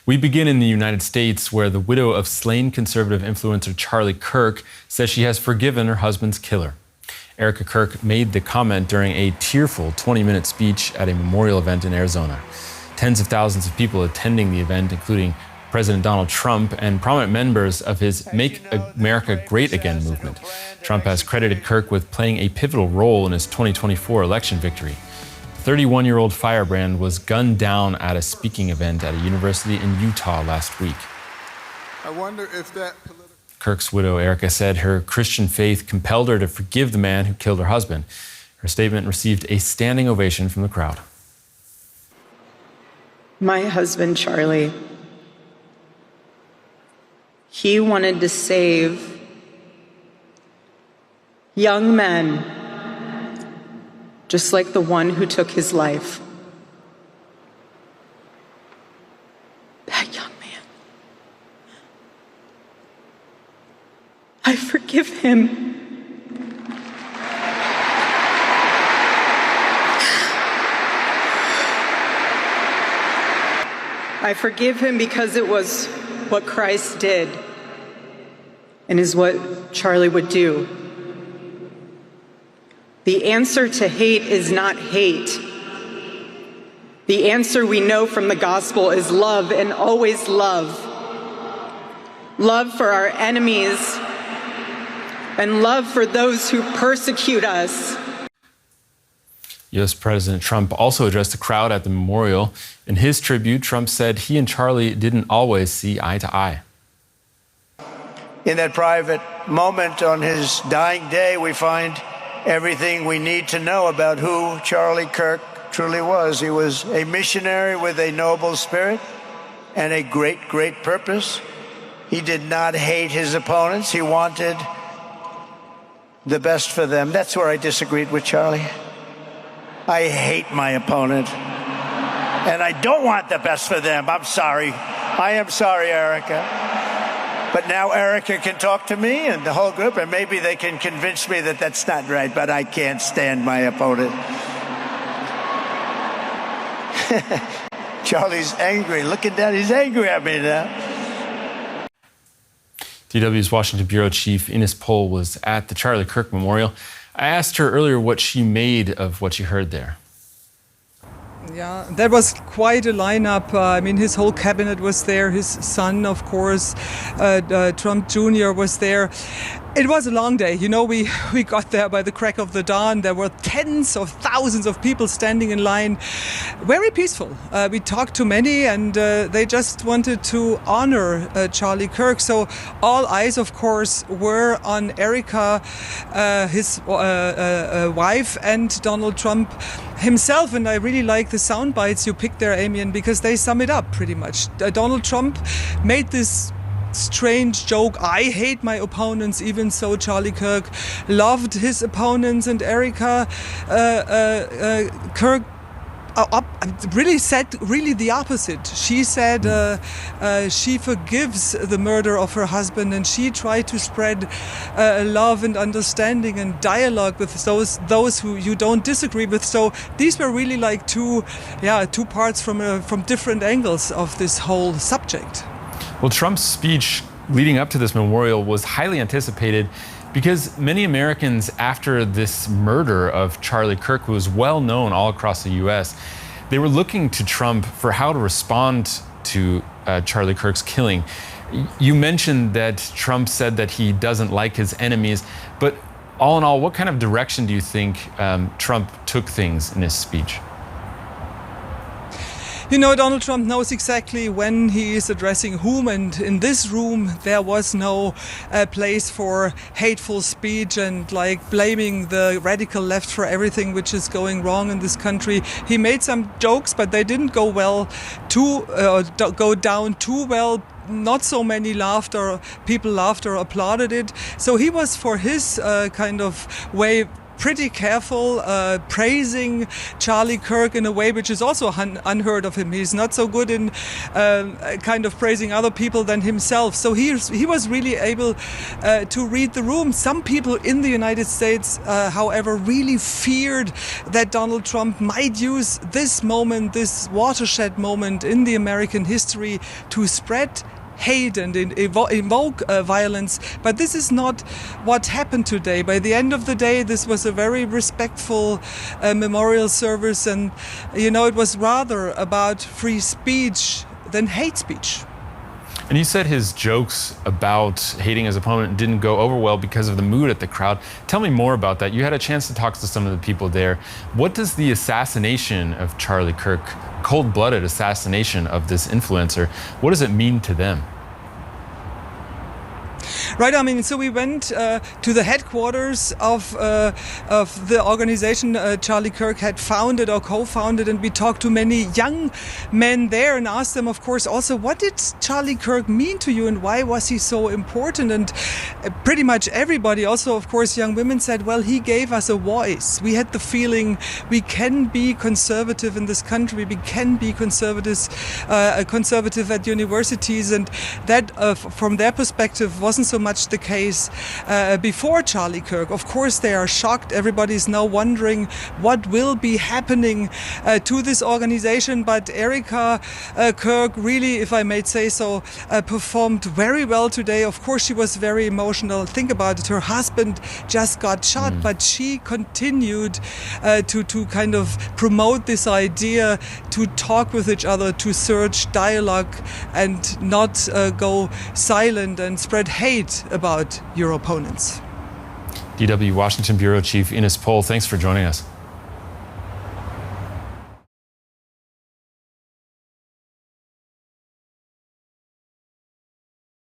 We begin in the United States, where the widow of slain conservative influencer Charlie Kirk says she has forgiven her husband's killer. Erica Kirk made the comment during a tearful 20-minute speech at a memorial event in Arizona. Tens of thousands of people attending the event, including President Donald Trump and prominent members of his Make America Great Again movement. Trump has credited Kirk with playing a pivotal role in his 2024 election victory. The 31-year-old firebrand was gunned down at a speaking event at a university in Utah last week. I wonder if that Kirk's widow, Erica, said her Christian faith compelled her to forgive the man who killed her husband. Her statement received a standing ovation from the crowd. My husband, Charlie, he wanted to save young men, just like the one who took his life. That young man. I forgive him. I forgive him because it was what Christ did and is what Charlie would do. The answer to hate is not hate. The answer we know from the gospel is love, and always love. Love for our enemies and love for those who persecute us. U.S. President Trump also addressed the crowd at the memorial. In his tribute, Trump said he and Charlie didn't always see eye to eye. In that private moment on his dying day, we find everything we need to know about who Charlie Kirk truly was. He was a missionary with a noble spirit and a great, great purpose. He did not hate his opponents. He wanted the best for them. That's where I disagreed with Charlie. I hate my opponent, and I don't want the best for them. I'm sorry. I am sorry, Erica. But now Erica can talk to me and the whole group, and maybe they can convince me that that's not right, but I can't stand my opponent. Charlie's angry. Look at that. He's angry at me now. DW's Washington Bureau Chief Ines Pohl was at the Charlie Kirk Memorial. I asked her earlier what she made of what she heard there. Yeah, that was quite a lineup. I mean, his whole cabinet was there. His son, of course, Trump Jr. was there. It was a long day. You know, we got there by the crack of the dawn. There were tens of thousands of people standing in line. Very peaceful. We talked to many, and they just wanted to honor Charlie Kirk. So all eyes, of course, were on Erica, his wife, and Donald Trump himself. And I really like the sound bites you picked there, Amian, because they sum it up pretty much. Donald Trump made this strange joke, I hate my opponents, even so Charlie Kirk loved his opponents, and Erica Kirk really said the opposite. She said she forgives the murder of her husband, and she tried to spread love and understanding and dialogue with those who you don't disagree with. So these were really like two parts from different angles of this whole subject. Well, Trump's speech leading up to this memorial was highly anticipated because many Americans, after this murder of Charlie Kirk, who was well known all across the U.S., they were looking to Trump for how to respond to Charlie Kirk's killing. You mentioned that Trump said that he doesn't like his enemies, but all in all, what kind of direction do you think Trump took things in his speech? You know, Donald Trump knows exactly when he is addressing whom, and in this room there was no place for hateful speech and like blaming the radical left for everything which is going wrong in this country. He made some jokes, but they didn't go down too well. Not so many people laughed or applauded it. So he was, for his kind of way, pretty careful, praising Charlie Kirk in a way which is also unheard of him. He's not so good in kind of praising other people than himself. So he was really able to read the room. Some people in the United States, however, really feared that Donald Trump might use this moment, this watershed moment in the American history, to spread hate and invoke violence. But this is not what happened today. By the end of the day, this was a very respectful memorial service, and it was rather about free speech than hate speech. And you said his jokes about hating his opponent didn't go over well because of the mood at the crowd. Tell me more about that. You had a chance to talk to some of the people there. What does the assassination of Charlie Kirk, cold-blooded assassination of this influencer, what does it mean to them? Right, I mean, so we went to the headquarters of the organization Charlie Kirk had founded or co-founded, and we talked to many young men there and asked them, of course, also, what did Charlie Kirk mean to you and why was he so important? And pretty much everybody, also, of course, young women said, well, he gave us a voice. We had the feeling we can be conservative in this country, we can be conservative at universities, and that, from their perspective, wasn't so much the case before Charlie Kirk. Of course, they are shocked. Everybody's now wondering what will be happening to this organization. But Erica Kirk really, if I may say so, performed very well today. Of course, she was very emotional. Think about it. Her husband just got shot, but she continued to kind of promote this idea, to talk with each other, to search dialogue and not go silent and spread hate about your opponents. DW Washington Bureau Chief Ines Pohl, thanks for joining us.